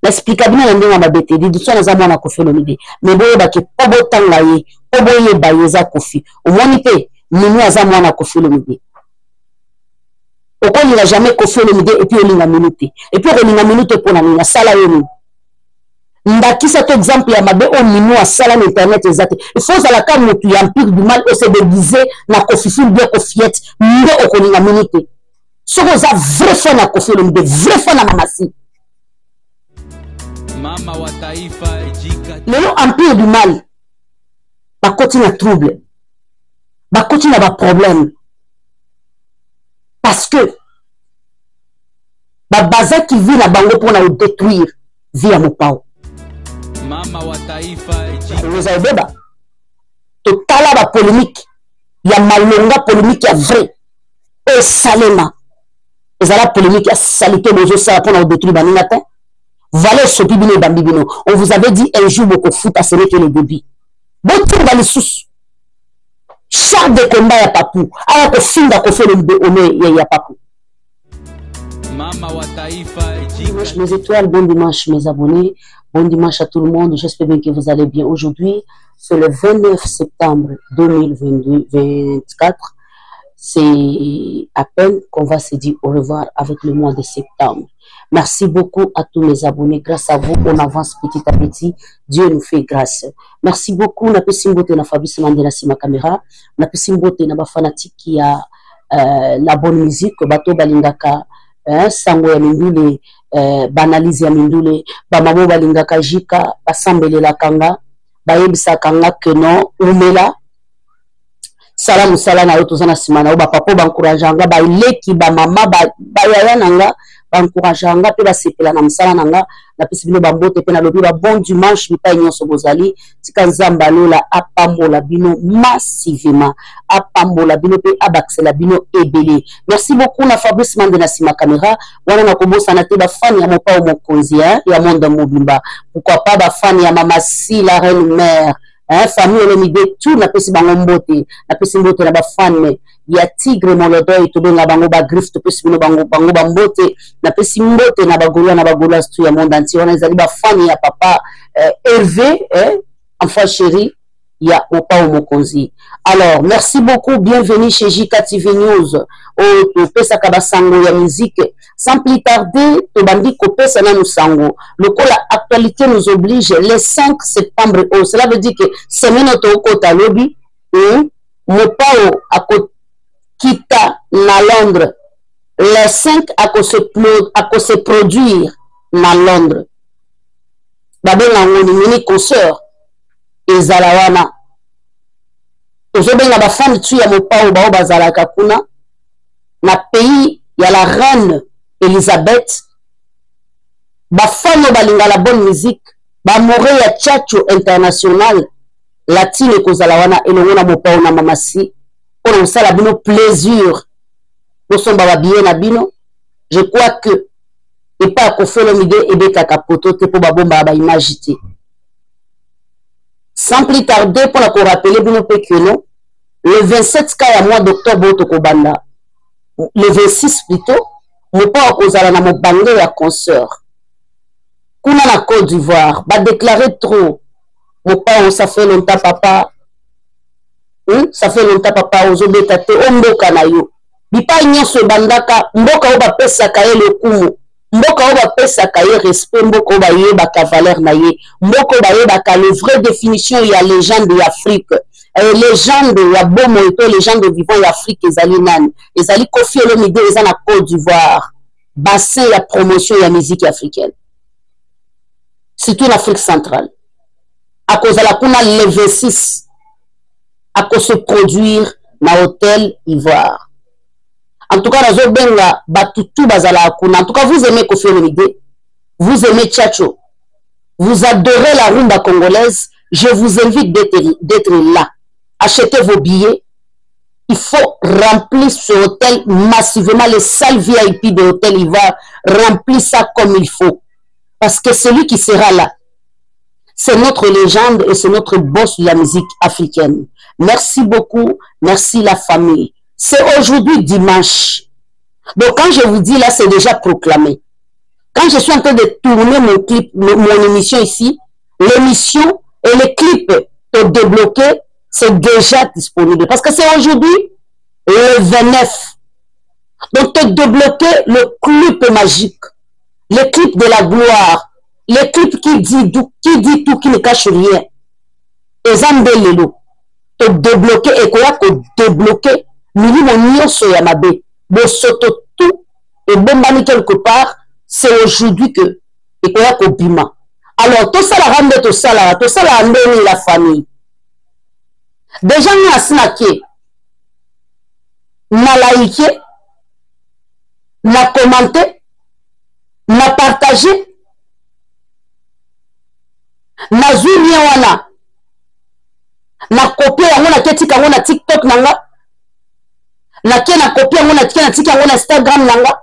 L'explication est dans ma bête. Dit ça dans un Koffi Olomide. Mais bon, bah que pas beau temps là y, pas beau y baïza Koffi. Au moins il peut, nous azamwana Koffi Olomide. Pourquoi il n'a jamais Koffi Olomide et puis il a minute. Et puis il a minute pour la sala yoni. Ndaki cet exemple ya mabe on minu à sala internet exact. Il faut à la cam tu empire du mal au se déguiser na Koffi bien Koffiette, ndo okoni na minute. Ce que ça vrai fan na Koffi Olomide, vrai fan na Mamasi. Mama wa taifa ejika. Le empire du mal. Ba koti na trouble. Ba koti na ba problème. Parce que ba baza qui vit la bango pour la détruire via mon pao. Mama wa taifa ejika. Nous avons débat. Total la polémique. Il y a malonga polémique il y a vrai. Et salema. Et ça la polémique il y a salité de Dieu ça pour la détruire baningata. Valeur Sopibino Bambibino. On vous avait dit un jour beaucoup foot à ce n'est que le début. Bon tour dans les sous. Chaque de combat ya papou. Aya ko finda ko fait le on ya papou. Mama wa taifa ejika. Dimanche mes étoiles, bon dimanche mes abonnés. Bon dimanche à tout le monde. J'espère bien que vous allez bien. Aujourd'hui, c'est le 29 septembre 2024. C'est à peine qu'on va se dire au revoir avec le mois de septembre. Merci beaucoup à tous mes abonnés. Grâce à vous, on avance petit à petit. Dieu nous fait grâce. Merci beaucoup. On a pu s'imboter na Fabrice Mandela Sima Caméra. On a pu s'imboter na ba fanatique qui a la bonne musique. Bato balingaka sango ya mindule, banalize ya mindule. Ba mamo balingaka jika, basambele la kanga, ba yebisa kanga keno umela. Salam sala na yoto zana simana ba papa ba encourageanga ba leki ba mama ba yaya nanga ba encourageanga pe ba sepela na msala nanga na pisibino ba mbote pe na lobi ba bon dimanche mi pa nyonso bozali tika nzamba lola apambola bino massivement apambola bino pe abaxela bino ebele. Merci beaucoup na Fabrice Mandela Sima Caméra wana na kobosa na te ba fan ya mopa o mokonzi ya monde mobimba pourquoi pas ba fan ya mama si la reine mère. Famille Olomide tout na pesi bango mbote na pesi mbote na ba fan mais ya tigre molodo to benga bango ba griffe to pesi bino bango ba mbote na pesi mbote na ba gola stu ya monde entier wana ezali ba fan ya papa Hervé enfant chéri ya opa o mokonzi. Alors merci beaucoup, bienvenue chez JK TV News au pesa kabasango ya musique. Sans plus tarder, Tobandi Kopesa na Nusango. Le coup, l'actualité nous oblige le 5 septembre. Cela veut dire que semaine au Talobi, Mopao a kita na Londres. Le 5 a se produire na Londres. Babel na mini concert. Ezalawana. Ozobenga ba fan tu ya Mopao ba bazalaka kuna na pays ya la reine Elisabeth, bafano balinga la bonne musique, ba more ya Tchatcho international, latine kozalawana elongona mopa na mamasi, on a sala bino plaisir, nous sommes ba bien na bino, je crois que et pas Koffi Olomide et beka kapoto te po ba bomba ba imagité. Sans plus tarder pour la ko rappeler bino pe que non, le 27 ka ya mois d'octobre tokobanda, le 26 plutôt. Mon père kozala na mobange ya concert. Kuna na Côte d'Ivoire, ba déclarer trop. Mon père ça fait longtemps papa. Ça fait longtemps papa ozobeta te omboka na yo. Bipa nyonso bandaka mboka oba pesa ka ye le kumu. Mboka oba pesa ka ye respect mboka oba ye ba valeur na ye. Mboka oba ye ba ka le vraie définition ya légende de Afrique. Légende ya bomo eto légende vivant ya Afrique ezali nani ezali Koffi Olomide eza na Côte d'Ivoire bassin ya promotion ya musique africaine surtout l'Afrique centrale à cause de la kuna le 26 à cause se produire na hôtel Ivoire. En tout cas nazo benga batutu bazala kuna. En tout cas vous aimez Koffi Olomide, vous aimez Tchatcho, vous adorez la rumba congolaise, je vous invite d'être là. Achetez vos billets. Il faut remplir ce hôtel massivement. Les salles VIP de l'hôtel Ivoire, remplir ça comme il faut. Parce que celui qui sera là, c'est notre légende et c'est notre boss de la musique africaine. Merci beaucoup. Merci la famille. C'est aujourd'hui dimanche. Donc quand je vous dis là, c'est déjà proclamé. Quand je suis en train de tourner mon clip, mon émission ici, l'émission et les clips te débloquer, c'est déjà disponible. Parce que c'est aujourd'hui le 29. Donc, te débloquer le clip magique, le clip de la gloire, le clip qui dit tout, qui ne cache rien. Et Zambelelo, te débloquer et quoi que débloquer, nous mon sur Yamabe, de soto tout et bombani quelque part, c'est aujourd'hui que et quoi que bima. Alors, tout ça la rende, tout ça la rende la famille. Déjà, nous a snacké, na liké, na commenté, na partagé, na zounia wana, na copié yango na keti kango na TikTok nanga, na ke na copié yango na tika yango na Instagram nanga.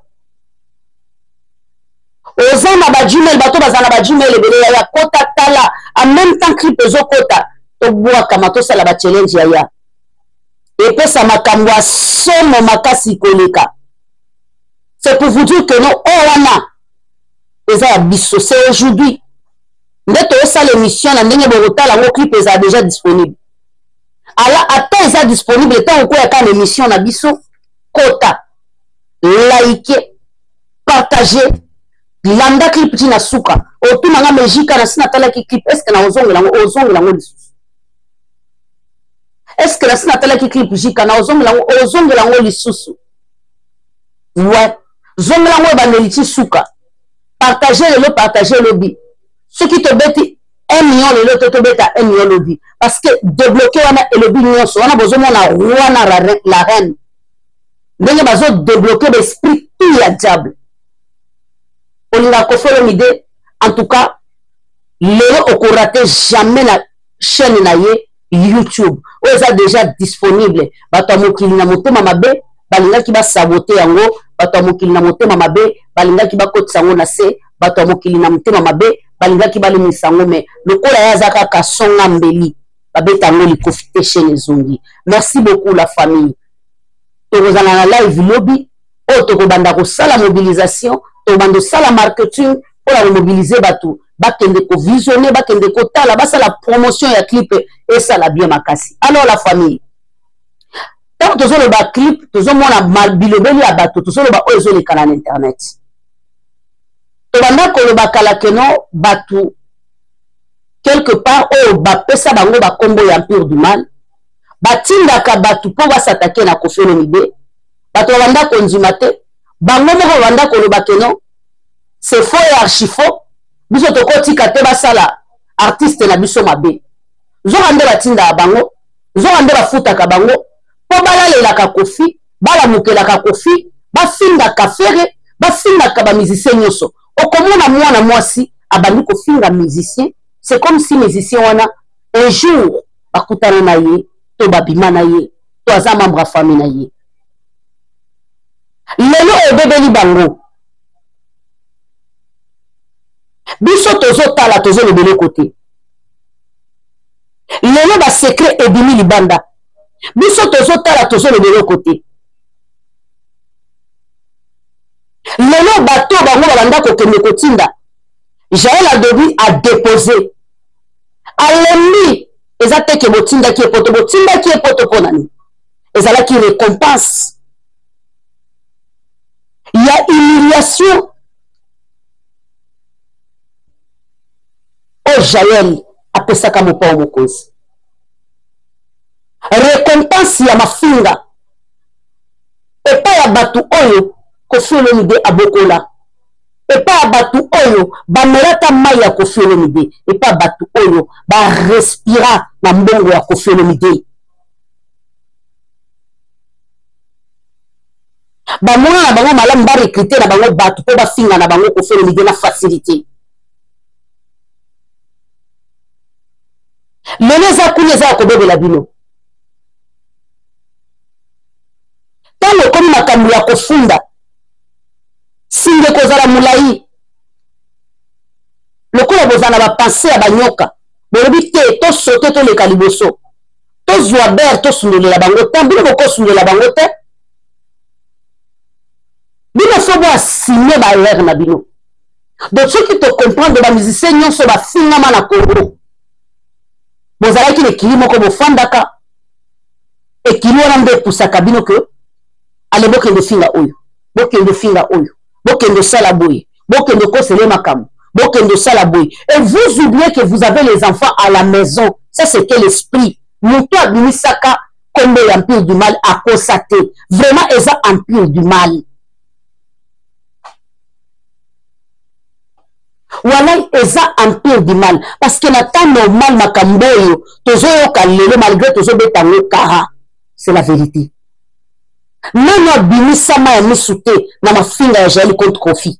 Oza na ba Gmail bato bazana ba Gmail ebele ya kota tala en même temps clip ezo kota to boa kama to sala ba challenge ya et puis ça makambo somo makasi koleka. C'est pour vous dire que non oh wana eza ya biso c'est aujourd'hui ndeto ça l'émission na ndenge botala ngo clip eza déjà disponible. Alors ata eza disponible tant ko ya ka l'émission na biso kota liker partager landa clip tina suka otuna nga mejika na sina tala ki clip est-ce que na ozongela ngo lisusu est-ce que na sina tala ki clip jika na ozongela ngo lisusu ouais zongela ngo ba neliti suka partager le bi ce qui te beti 1 million le to beta 1 million le bi parce que débloquer wana et le bi nyonso wana bozomo na roi na la reine ndenge bazo débloquer l'esprit tout ya diable. On a fait l'idée, en tout cas, Léo on raté jamais la chaîne na YouTube. On est déjà disponible. Bato mokili na motema mabe, balinga ki ba saboter yango, bato mokili na motema mabe, balinga ki ba kotisa yango na se, bato mokili na motema mabe, balinga ki ba limisa yango mais le kola ya zaka ka songa mbeli. Babeta yango li profiter chaîne zongi. Merci beaucoup la famille. Tozana na live lobby, to banda ko sala mobilisation. Tobando sala marketing pour la mobiliser batou bakende ko visionner bakende ko tala basa la promotion ya clip et ça la bien makasi. Alors la famille tant tozo le ba clip tozo mona mal bilobeli ya batou tozo le ba ozo le canal internet tobanda ko le bakala keno batou quelque part o ba pesa bango ba kombo ya empire du mal batinda ka batou po ba s'attaquer na Koffi Olomide batou banda ko nzimate bango moko banda koloba keno c'est faux et archi faux biso to koti kate basala artiste na biso mabe zo bande batinda bango zo bande bafuta ka bango po balalela ka Koffi bala mukela ka Koffi bafinga ka fere bafinga ka ba musicien nyoso okomona mwana mwasi abandi ko finga musicien c'est comme si musicien wana un jour bakutana na ye to babima na ye to aza membre famille na ye. Lelo ebebeli bango biso tozo tala tozo le bele côté lelo ba secret ebimi libanda biso tozo tala tozo le bele côté lelo bato bango banda ko kende kotinda Jaël Adobi a déposé alembi ezate ke botinda ki poto ponani ezala ki récompense. Il y a humiliation. Oh Jaël, après ça comme pas au cause. Récompense ya mafinga. Et pas ya batu oyo Koffi Olomide abokola. Et pas ya batu oyo ba merata maya Koffi Olomide. Et pas batu oyo ba respira na mbongo ya Koffi Olomide. Ba mona na bango malamu ba recruter na bango batu po ba finga na bango Koffi Olomide na facilité. Meneza kunyeza ko bebe la bino. Tango komi makambo ya kofunda singe kozala mulai. Lokola bozana ba penser ya banyoka. Bolobi te to sote to le kaliboso. To zwa ber to sundolela bango te bino ko sundolela bango te. Bino fobo a signer ba erreur na bino. Donc ceux qui te comprennent de la musicien nyonso ba fingama na Congo bozalaki le kilimo ko bofandaka et kilimo na mbe pusaka bino que ale bokende finga oyo bokende finga oyo bokende sala boye bokende kosele makamu bokende sala boye et vous oubliez que vous avez les enfants à la maison. Ça c'était l'esprit mutu abimisaka kombe ya empire du mal à constater vraiment eza empire du mal. Voilà eza empire du mal parce que na temps normal makambo oyo tozoyoka lelo malgré tozobetango kara. C'est la vérité. Nani abimisama ya misute na mafinga ya Jaël contre Kofi.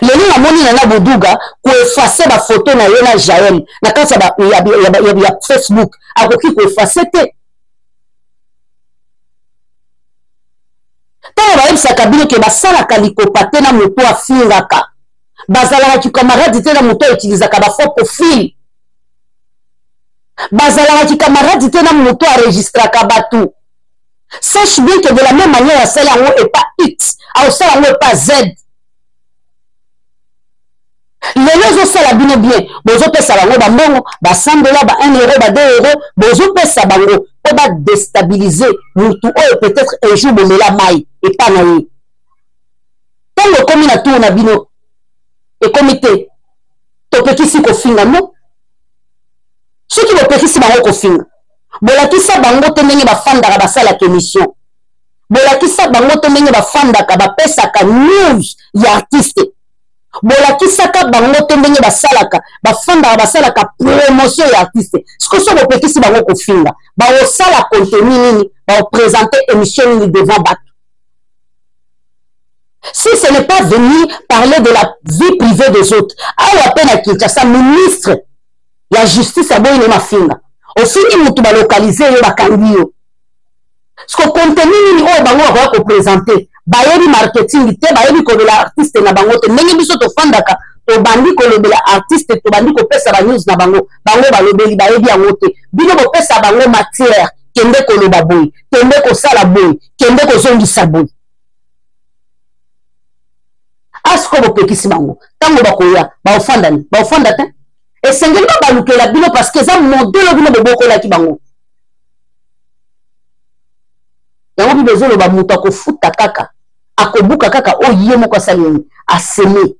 Lelo na moni na boduga ko effacer ba photo na ye na Jaël na kasa ba ya Facebook akoki ko effacer te. Tala ba yebisa kabino ke basala kalikopa te na moto afingaka. Bazala ki camarade te na moto utilisaka ba faux profil. Bazala ki camarade te na moto enregistraka batu. Sache bien que de la même manière celle en haut est pas X, à celle en haut est pas Z. Les gens ça la bien bien, bozo pesa bango ba mbongo, ba 100 $, ba 1 euro, ba 2 euros, bozo pesa bango, on va déstabiliser mutu oyo peut-être un jour bomela mai et pas na ye. Tant le komi na tour na bino et comité to pekisi ko finga no. Ceux qui vont pekisi bango ko finga. Bolakisa bango te ndenge bafandaka basalaka émission. Bolakisa bango te ndenge bafandaka bapesaka news ya artiste. Bolakisaka bango te ndenge basalaka bafandaka basalaka promotion ya artiste. Siko so bopekisi bango kofinga baosala contenu nini baoprésenter émission nini devant bato. Si ce n'est pas venir parler de la vie privée des autres, awa pe na Kinshasa ministre la justice aboyi ne mafinga ofini mutu balokalize yo bakangi yo. Siko contenu nini oyo bango bakoya koprésenter bayebi marketing te bayebi koloba artiste na bango te ndenge biso tofandaka tobandi kolobela artiste tobandi kopesa ba news na bango bango balobeli bayebi yango te bino bopesa bango matière kende koloba boye kende kosala boye kende kozongisa boye. Asko bopekisi bango tango bakoya baofanda te esengeli balukela bino parce que eza modele bino bobokolaki bango. Yango bino ezoloba moto akofuta kaka akobuka kaka oyo ye moko asali nini aseme.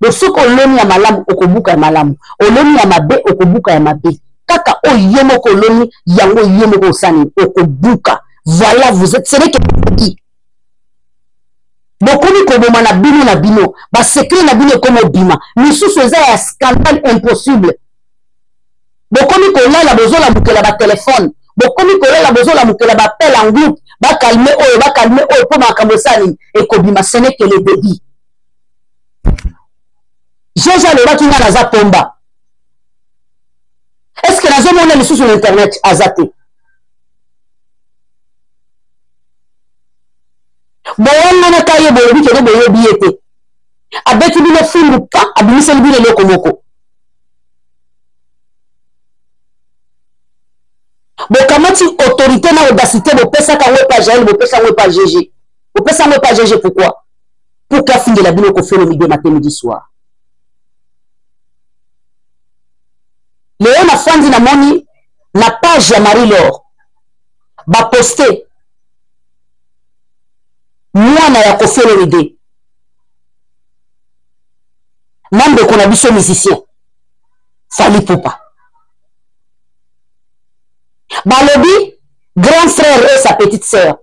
Donc soki oloni ya malamu okobuka ya malamu, oloni ya mabe okobuka ya mabe, kaka oyo ye moko oloni yango ye moko osali okobuka. Voilà, vous êtes, ce n'est que dit. Bokomi koboma na bino ba secret na bino comme bima misusu eza ya scandale impossible. Bokomi kolala bozola mukela ba téléphone, bokomi kolala bozola mukela ba appel en groupe, ba calmer oyo po makambo sali et kobima. Ce n'est que le débit. Jeja le baki nga naza pomba. Est-ce que nazo mona lisusu sur internet azate? Boyanga na kaye boyebi kene boyebi ete. Abeti bino fundu pa abimiseli bino loko moko. Bokamati autorité na audacité bopesa ka wepa Jaël bopesa wepa GG. Bopesa wepa GG pourquoi? Pour qu'à finir la bino ko fait le midi matin midi soir. Léon na fandi na moni na page ya Marie-Laure ba poster mwana ya Koffi Olomide membre qu'on a biso musicien Fally Ipupa balobi grand frère et sa petite sœur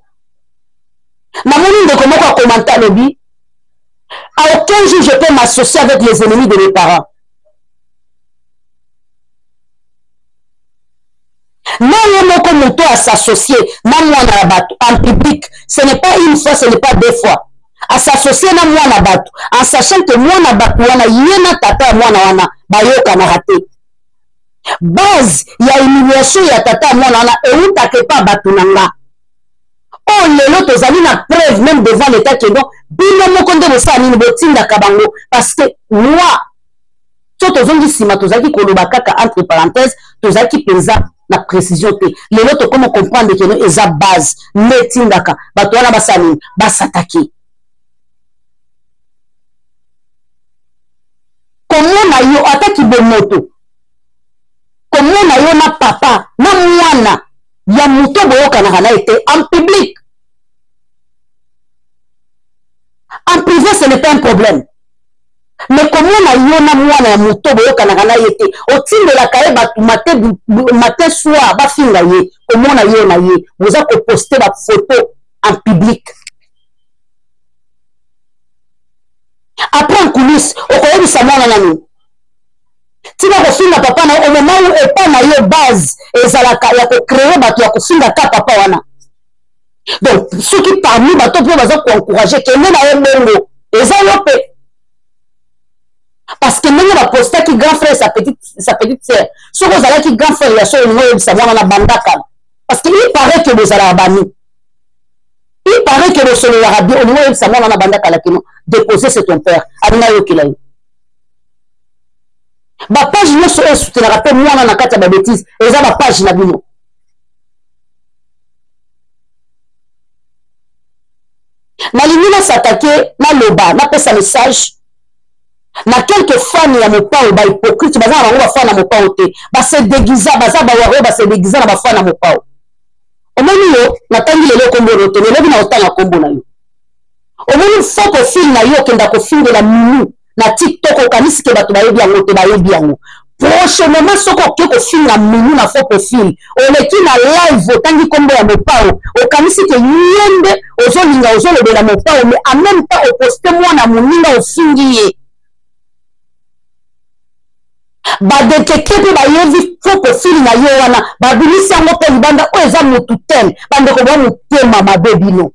na moni ndeko moko a commenté lobi à aucun jour je peux m'associer avec les ennemis de mes parents. Non, moko moto à s'associer na mwana na bato en public, ce n'est pas une fois, ce n'est pas deux fois. À s'associer na mwana bato en sachant que mwana bato wana yena tata mwana wana bayoka na raté. Base ya humiliation ya tata mwana wana eutake pa bato nanga. Oh lelo tozali na preuve même devant l'état que non bino moko nde bosa nini botinda kabango parce que moi so tozongi sima tozaki koloba kaka entre parenthèses tozaki penza na précision te lelo to comment comprendre que no eza base netindaka bato wana basani basataki komona yo ataki bomoto komona yo na papa na mwana ya moto boyokanaka na ete en public en privé ce n'est pas un problème mais komona yo na mwana ya moto boyokanaka na ye te otindelaka ye bato matin soir bafinga ye komona yo na ye boza koposte bafoto en public après en coulisse okoyebisa mwana nani tika kofinga papa na au moment où epa na ye base ezalaka ya kocréer bato ya kofinga ka papa wana donc soki parmi bato mpe baza koencourage kende na ye bongo eza yo mpe parce que ndenge bapostaki grand frère sa petite sœur soki ozalaki grand frère ya so olingo oyebisa mwana na bandaka parce que il paraît que bozalaka bami il paraît que bosololaka bien olingo oyebisa mwana na bandaka lakino déposer c'est ton père alinga yokela yo bapage nyonso oyo esutenaka mpe mwana na kati ya babétise eza bapage na bino nalingi nasatake naloba napesa message na quelques fans ya mopao bahypocrite baza na bango bafana na mopao te base déguisa baza bawaro base déguisa na bafana na mopao omoni yo natangi lelo kombo no te lelo bina otanga kombo na yo omoni fo profil na yo okenda kofingela minu na TikTok okanisi ke bato bayebi yango te bayebi yango prochainement soko oke kofinga minu na faux profil oleki na live otangi kombo ya mopao okanisi ke yende ozolinga ozolobela mopao mais en même temps oposte mwana moninga ofingi ye badetecte mpe bayebi faux profil na yo wana babimisi yango mpe libanda oyo eza motu tene bandeko bwa motema mabe bino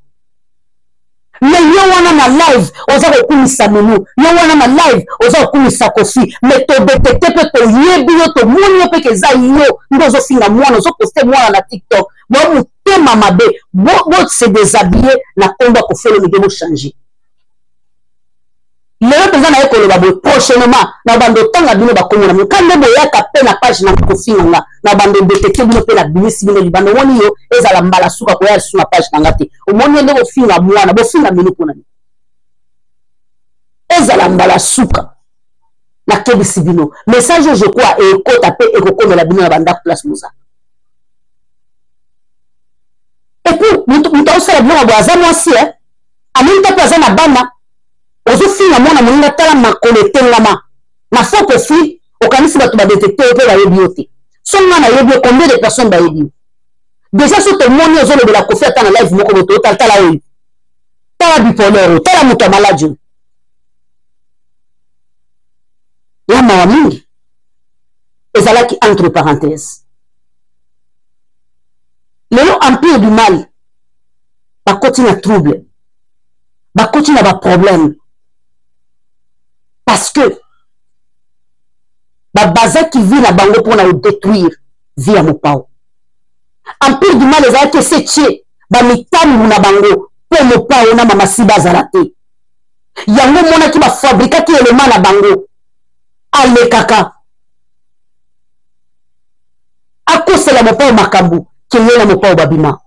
mais yo wana na live oza kokumisa menu yo wana na live oza kokumisa kofi mais todetecte mpe toyebi yo tomoni yo mpe keza yo nde ozofinga mwana ozoposte mwana na TikTok bwa motema mabe bose déshabille na kombo ya kofi olomide bochange lelo mpenza na ye koloba boye prochainement na bando otanga bino bakomona mio kande boyaka mpe na page na kofinga nga na bando detecte bino mpe na bimisi bino libanda omoni yo ezala mbala suka koya lisu na page na nga te omoni ye nde bofinga mwana bofinga mino mpona ni ezala mbala suka nakebisi bino message oyo je crois ekota mpe ekokomela bino na bandako place moza epuis moto aosala biloko boye aza mwasi amini te mpe aza na bana ozofinga mwana moninga tala makolo etengama na faux profil okanisi bato badetecte oyo mpe bayebi yo te so nga nayebi yo combien de personnes bayebi yo déjà so tomoni ozolobela kofi ata na live moko boto tala oyo tala bipolaire oyo tala moto ya maladi oyo ya mawa mingi ezalaki entre parenthèse lelo empire du mal bakoti na trouble bakoti na baproblème parce que babazaki vie na bango mpona kodétruire vie ya mopao empire du mal ezalaki ese tie bamitamimu na bango mpo mopao na mamasi bazala te yango monaki bafabrikaki elema na bango alekaka akosela mopao makambo keye na mopao babima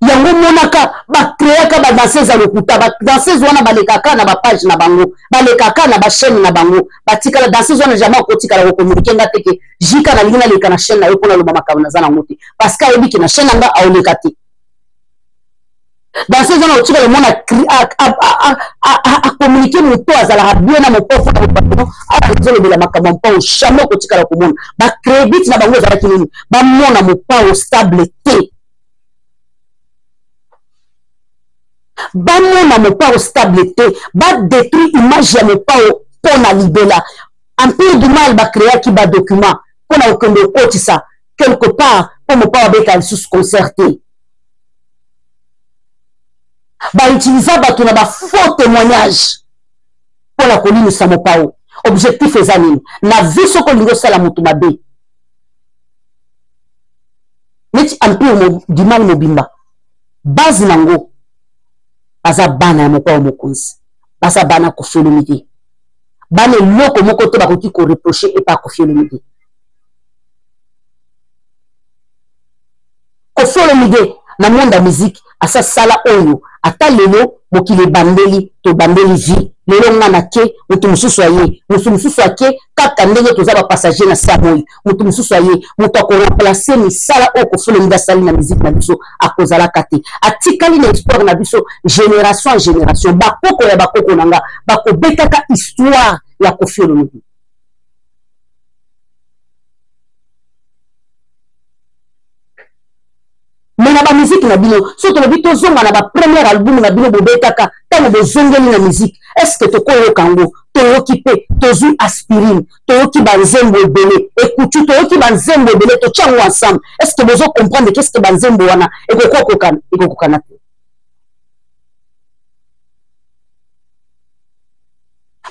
yango monaka bakreaka badanseuse ya lokuta badanseuse wana balekaka na bapage na bango balekaka na bachaîne na bango batikala danseuse wana jamai akotikala kokommunike nga teke jika nalingi naleka na chaîne na yo mpona loba makambo naza nango te parce que ayebiki na chaîne na nga aoleka te danseuse wana otikala mona akommunike moto azalaka bien na mopofu na mopato azolobela makambo ya mpao jamai okotikala komona bacrée bit na bango ezalaki nini bamona mopao stable te bamona mopao stable te badétruire image ya mopao mpona libela empire du mal bakreaki badocument mpona kokende okotisa quelque part mpo mopao abeka lisusu concert te bautiliza bato na bafaux témoignage mpona kolimisa mopao objectif eza nini na vie soko olingi osala motu mabe neti empire du mal mobimba base nango baza bana ya mopao mokonzi baza bana Koffi Olomide bana eloko moko te bakoki koreproche epa Koffi Olomide Koffi Olomide na monde la musique asa sala oyo ata lelo mokili bandeli to bandeli vie lelo ngana ke mutu mususu aye mutu mususu ake kaka ndenge toza ba passager na samoyi mutu mususu aye mutu ko remplacer ni sala o Koffi Olomide sali na musique na biso akozala kate atikali na histoire na biso génération en génération bakoko ya bakoko nanga bako betaka histoire ya Koffi Olomide. Mais na ba musique na bino surtout le bito zonga na ba premier album na bino bobetaka tango bozongeli na musique est-ce que tokoyo kango toyoki pe tozu aspirine toyoki banzembo ebele ekutu toyoki banzembo ebele to chango ensemble est-ce que bozo comprendre qu'est-ce que banzembo wana ekokokana te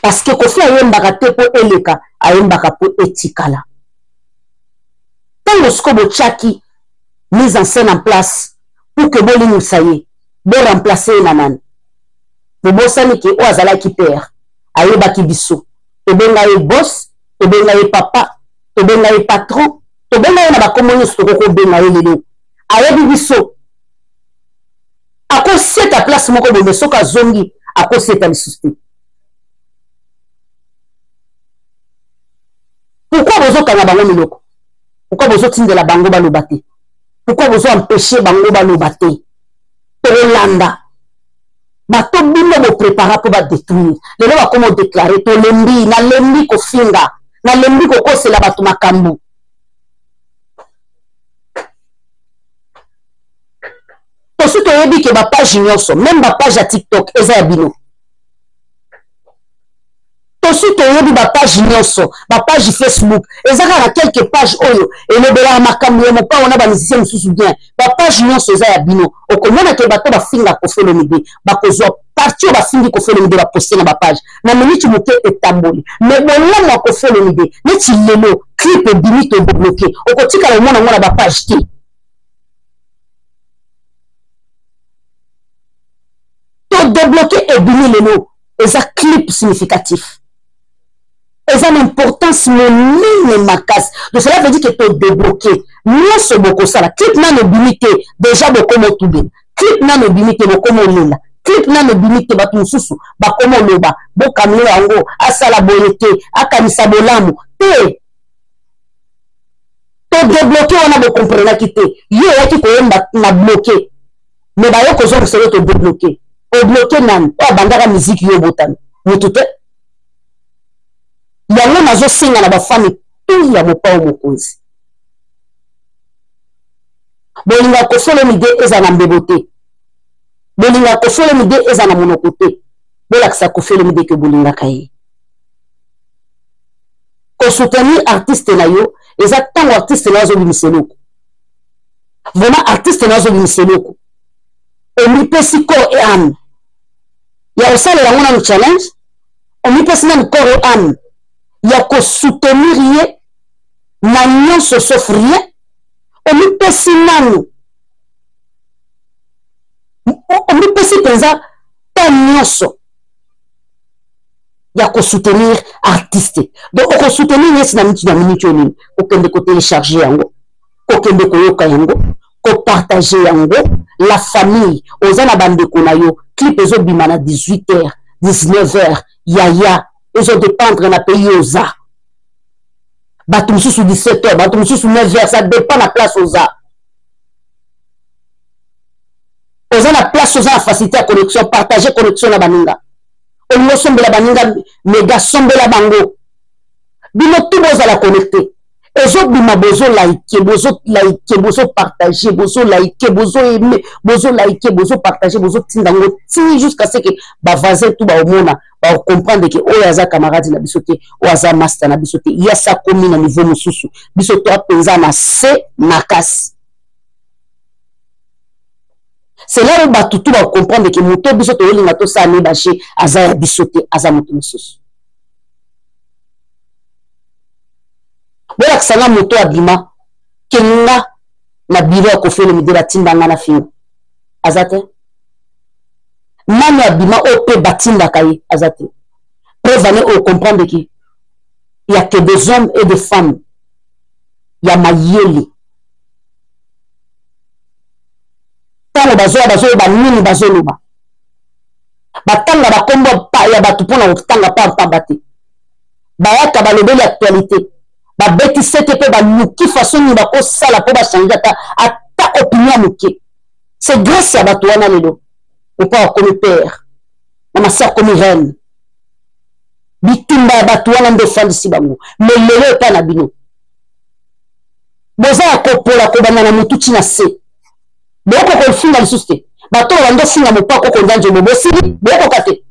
parce que Koffi ayembaka te po eleka ayembaka po etikala tango siko bochaki mise en scène en place pour que Bolingo saye, de remplacer Nanan. Le boss qui est Oazala qui perd, Ayoba qui biso, to benga ye boss, to benga ye papa, to benga ye patron, to benga ye na bakomonyo stoko benga ye lelo. Ayobi biso. Ako c'est ta place moko bombe soka zongi, ako c'est ta lisuste. Pourquoi bozo kanga bango miloko? Pourquoi bozo tinde la bango balobate? Pourquoi vous empêchez bango balobate? Tolanda. Bato bino bo prépara pour ba détruire. Lelo ba komo déclarer to lembi na lembi ko finga. Na lembi ko kosela bato makambo. To suto yebi ke ba page nyonso, même ba page à TikTok eza ya bino. Ensuite, il y a des pages ma page Facebook. Et ça, il y a quelques pages. Et le bela makambo, on a des musiciens qui se souviennent. Ma page nyonso, ça y a bino. Au combien que bateau va finir Koffi Olomide. Bakozo parti va finir Koffi Olomide va poster dans ma page. Na minute moke et tamboli. Mais bon là, moi Koffi Olomide. Mais tu lelo clip et binito bloqué. Au côté quand le monde a ma page qui. To débloquer et bini lelo. Et ça clip significatif. Et ça l'importance mon ma casse. Donc cela veut dire que tu es débloqué. Nous sommes beaucoup ça. Clip n'a ne limité déjà beaucoup mon tout bien. Clip n'a ne limité beaucoup mon lola. Clip n'a ne limité ba tout susu. Ba comment loba. Bo kamle yango. Asala boyete. Akamisa bolamu. Te. To débloqué on a de comprendre qui te. Yo yaki ko yemba na bloqué. Mais ba yo ko zo se te débloqué. O bloqué nan. O bandaka musique yo botan. Mutute. Yango nazo singa na ba famille tout ya mopa mokonzi. Bolinga Koffi Olomide eza na mbebote. Bolinga Koffi Olomide eza na monokote. Bolakisa Koffi Olomide ke bolinga kaye. Ko soutenir artiste na yo, eza tango artiste na zo bimiseloko. Vraiment artiste na zo bimiseloko. Omi pesi corps et âme. Ya osale la ngona no challenge. Omi pesi na corps et âme. Ya ko soutenir ye na nyonso sauf rien. Omi pesi nanu. Omi pesi penza ta nyonso. Ya ko soutenir artiste. Donc ko soutenir yes na minute oni. Ko kende ko télécharger yango. Ko kende ko yoka yango. Ko partager yango. La famille ozana bande ko na yo. Clip ezo bimana 18h, 19h. Yaya ils ont dépendre na pays oza. Batum sous 17h, batum sous 9h, ça dépend la place oza. Oza la place oza la facilité à connexion, partager connexion na baninga. On sombe la baninga, méga sombe la bango. Bino tout boza la connecter. Ezo bima bozo like, bozo partager, bozo like, bozo aimer, bozo like, bozo partager, bozo tindango, ti jusqu'à ce que ba vaser tout ba omona. Pour comprendre que oyaza camarade na bisoté oyaza master na bisoté il y a ça comme na niveau mususu bisoto apenza na se makasi c'est là où batutu va comprendre que moto bisoto olinga to sa ne baché azaya bisoté aza moto mususu bola kisanga moto abima kenga na biro ya Koffi Olomide batindanga na fingo azate Nani abima ope batinda kaye azate. Preuve au comprendre qu'il y a que des hommes et des femmes. Il y a mayele. tango bazoloba nini bazoloba batanga bakombo ya bato mpona kotanga pamba te bayaka balobeli actualité babetise te mpe baluki façon nini bakosala mpo bachange ata opinion moke c'est grâce ya bato wana lelo opo akomi père na masi akomi reine bitumba ya bato wana nde efandisi bango me lelo epa na bino boza ya kopola kobanda na motu ntina se boyokoka kofinga lisusu te bato bando finga mopako konza nzembo bosili boyokoka te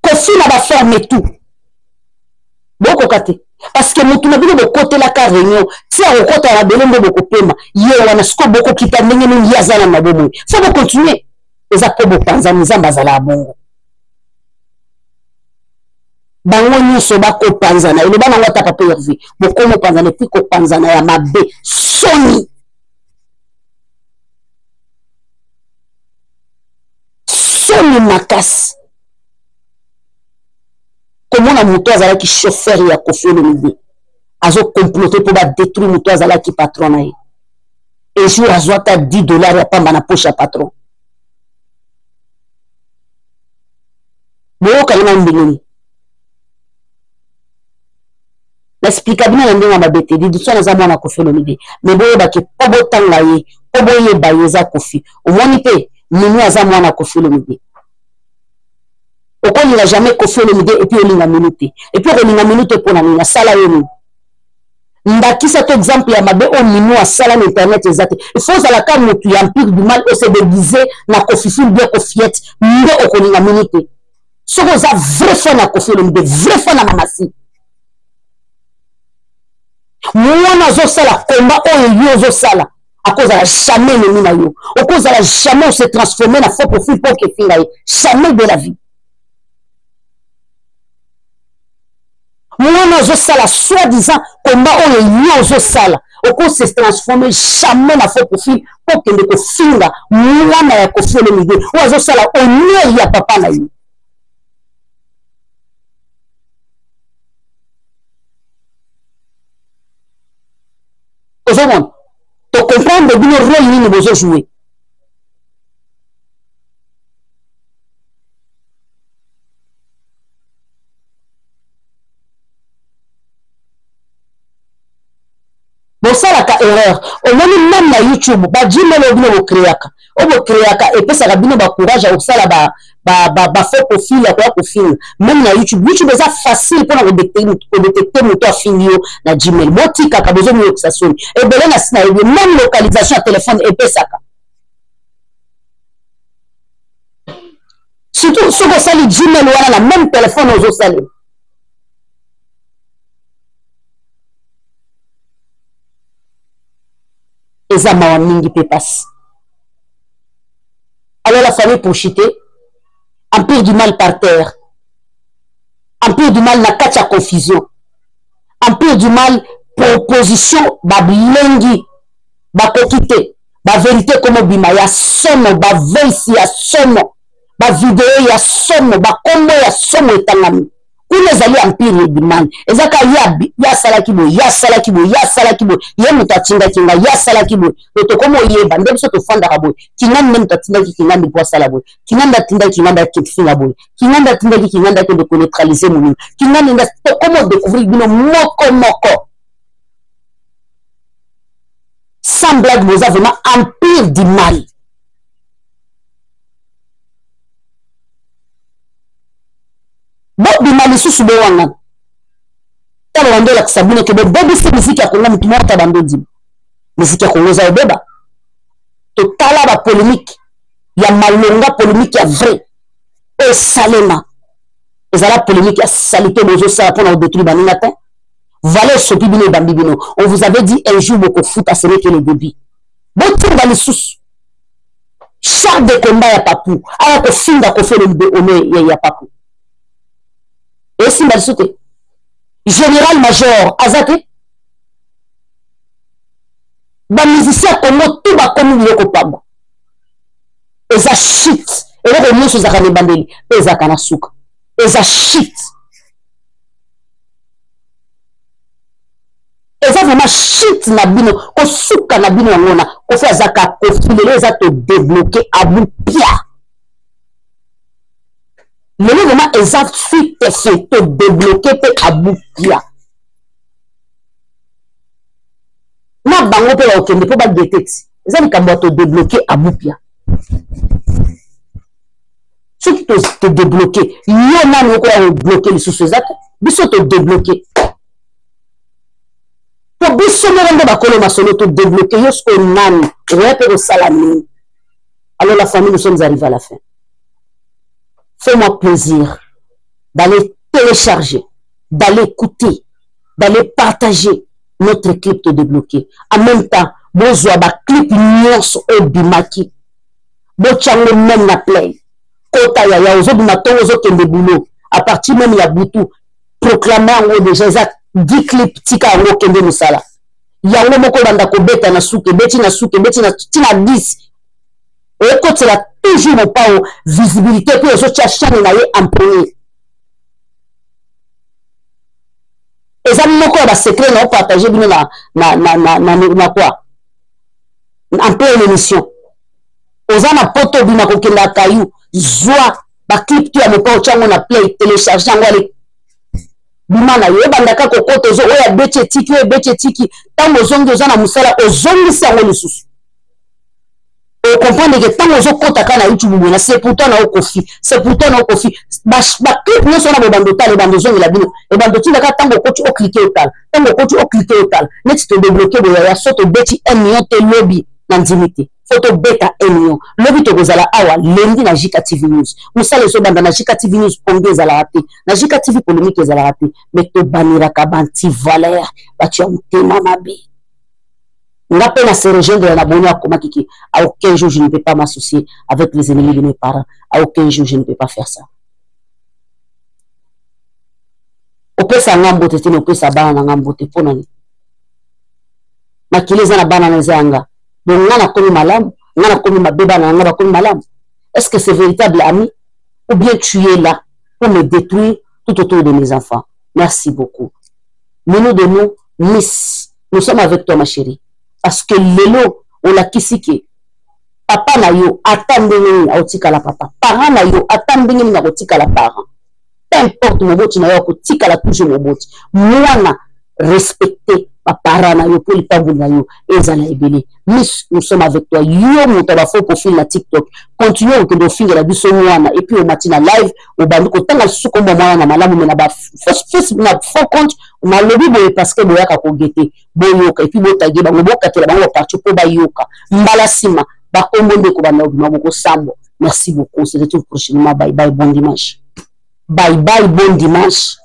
kofina baferme tout boyokoka te parce que motu na bino bokotelaka réunion ti akokota na belo nde bokopema ye wana siko bokokita ndenge nini ye aza na mabomoi fo bokontinue eza mpo bopanzani nzambe azala ya bongo bango nyonso bakopanzana eloba nango ata papa herve bokomi opanzana epi kopanzana ya mabe soni soni makasi komona moto azalaki chauffeur ya Koffi Olomide azokomplote mpo badétruire moto azalaki patron na ye ejour azwaka $10 ya pamba na poche ya patron boyokani na ndengeni naexplika bino na ndenge ya mabe te didiso naza mwana Koffi Olomide me boyebaki mpo botanga ye mpo boyeba ye eza Koffi omoni mpe minu aza mwana Koffi Olomide okolinga jamais Koffi Olomide epuis olinga minu te epuis okolinga minu te mpo na nini asala yo nini ndakisa to exemple ya mabe oyo minu asala na internet eza te ifo ozalaka motu ya empire du mal ose déguise na Koffi Fil bien Koffiette nde okolinga minu te soki oza vrai fan na Koffi Olomide vrai fan na mamasi mwana azosala komba oyo yo ozosala akozala jamais ennemi na yo okozala jamais ose transformer na faux profil mpo kefinga ye jamais de la vie mwana azosala soi-disant komba oyo yo ozosala okose transformer jamais na faux profil mpo kende kofinga mwana ya Koffi Olomide oyo azosala honneur ya papa na yo ozomona tocomprendre bino role nini bozojouer bosalaka erreur omoni même na YouTube bajimelo bino bokreaka oyo bokreaka epesaka bino bacourage ya kosala bafaux profil ya koya kofinga même na YouTube eza facile mpona kodetecte moto afingi yo na gmail botikaka bozomiyokisa soni ebele na si na yebi même localisation ya telefone epesaka surtout soki osali gmail wana na même telefone ozosali eza mawa mingi mpe pasi alors la famille pour chuter empire du mal par terre empire du mal na kati ya confusion empire du mal proposition babilengi bakoki te bavérité komo bima ya somo bavoice ya somo bavideo ya somo bakombo ya somo etangami kuna ezali empire du mal ezaka ya salaki boye ya salaki boye ya salaki boye ye moto atindakinga ya salaki boye tokomo oyeba nde biso tofandaka boye kingandi nde moto atindaki kingandi mpo asala boye kingandi atindaki kingandi akefinga boye kingandi atindaki kingandi akende koneutralize moninga kingandi nde tokomo découvrir bino moko moko sans blague boza vraiment empire du mal bobima lisusu bewangana tala bando olakisa bino ke bobebisi miziki ya kongo mutu moko ta bando ndima miziki ya kongo eza obeba totala bapolémike ya malonga polémike ya vrai esalema ezala polémike ya salite bozosala mpona kodétruire baninga te valeur sopi bino ebambi bino on vous avait dit un jour bokofuta ce n'est que le début botinga lisusu char de combat ya papu aya kofinga Koffi Olomide ya papu esimba lisu te général major aza te bamusicien kongo tu bakomi biloko pamba eza shit eloko nyonso ezaka na ebandeli mpe ezaka na suka eza shit eza vraiment shit na bino ko suka na bino ngona ko fa zaka ko filele za to débloquer à bout pia le vraiment exact suite fait to débloquer pe à bout pia na bango pe la okende po ba detect za ni kambo to débloquer à bout pia ce qui te débloquer yo na no ko bloquer les sous exact biso te débloquer to biso mo ba kolo masolo to débloquer yo ce nani repe au salami. Alors la famille, nous sommes arrivés à la fin. Fais-moi plaisir d'aller télécharger, d'aller écouter, d'aller partager notre clip te débloquer. En même temps, bonjour ba clip nyonso au bimaki. Bo chango même na play. Kota ya ozo bimato ozo kende boulot. À partir même ya butu proclamer en déjà ça 10 clips tika ngo kende musala. Yango moko banda ko beta na suke, beti na suke, beti na tina 10. Et quand il a toujours pas visibilité pour les autres chaînes en premier. Et ça nous quoi secret nous partager na quoi en pleine émission. Aux ana poto bina ko kenda kayu zoa ba clip tu amoka ochango na play télécharger ngwale bima na yo bandaka ko koto zo oya beche tiki tango zongi ozana musala ozongi sango lisusu. Et comprendre que tant que kota kana YouTube c'est pourtant na okofi c'est pourtant na okofi ba clip no sona bo bando tale bando zongi la bino e bando tinga ka tango ko o cliquer au tal tango ko o cliquer au tal net te débloquer bo ya soto beti 1 million te lobby na ndimité photo beta 1 million lobby to gozala awa lendi na JK TV News musale so banda na JK TV News pongé za la raté na JK TV polémique za la raté mais to banira ka banti valeur ba tu am tema mabe. On appelle à se rejoindre à l'abonné à Komakiki. À aucun jour, je ne peux pas m'associer avec les ennemis de mes parents. À aucun jour, je ne peux pas faire ça. On peut s'engamboter, on peut s'engamboter pour nous. Makile zana bana na zanga. Donc, on a connu malam, on a connu ma bébé, on a connu malam. Est-ce que c'est véritable ami? Ou bien tu es là pour me détruire tout autour de mes enfants? Merci beaucoup. Nous de nous, Miss, nous sommes avec toi, ma chérie. Parce que lelo on la kisike papa na yo atandenge na otika la papa parent na yo atandenge na otika la parent peu importe moboti na yo kotika la toujours moboti mwana respecter papa na yo pour les parents na yo ezala ebele. Nous sommes avec toi yo moto ba faux profil na TikTok continuez que do finga la biso mwana et puis au matin live au bandu ko tanga suko mwana na malamu na ba faux na faux compte na lobi boye parce que boyaka ko gete boyoka et puis botage bango bokatela bango parti po bayoka mbala sima ba kombonde ko bana obima boko sambo. Merci beaucoup, c'est tout prochainement. Bye bye, bon dimanche. Bye bye, bon dimanche.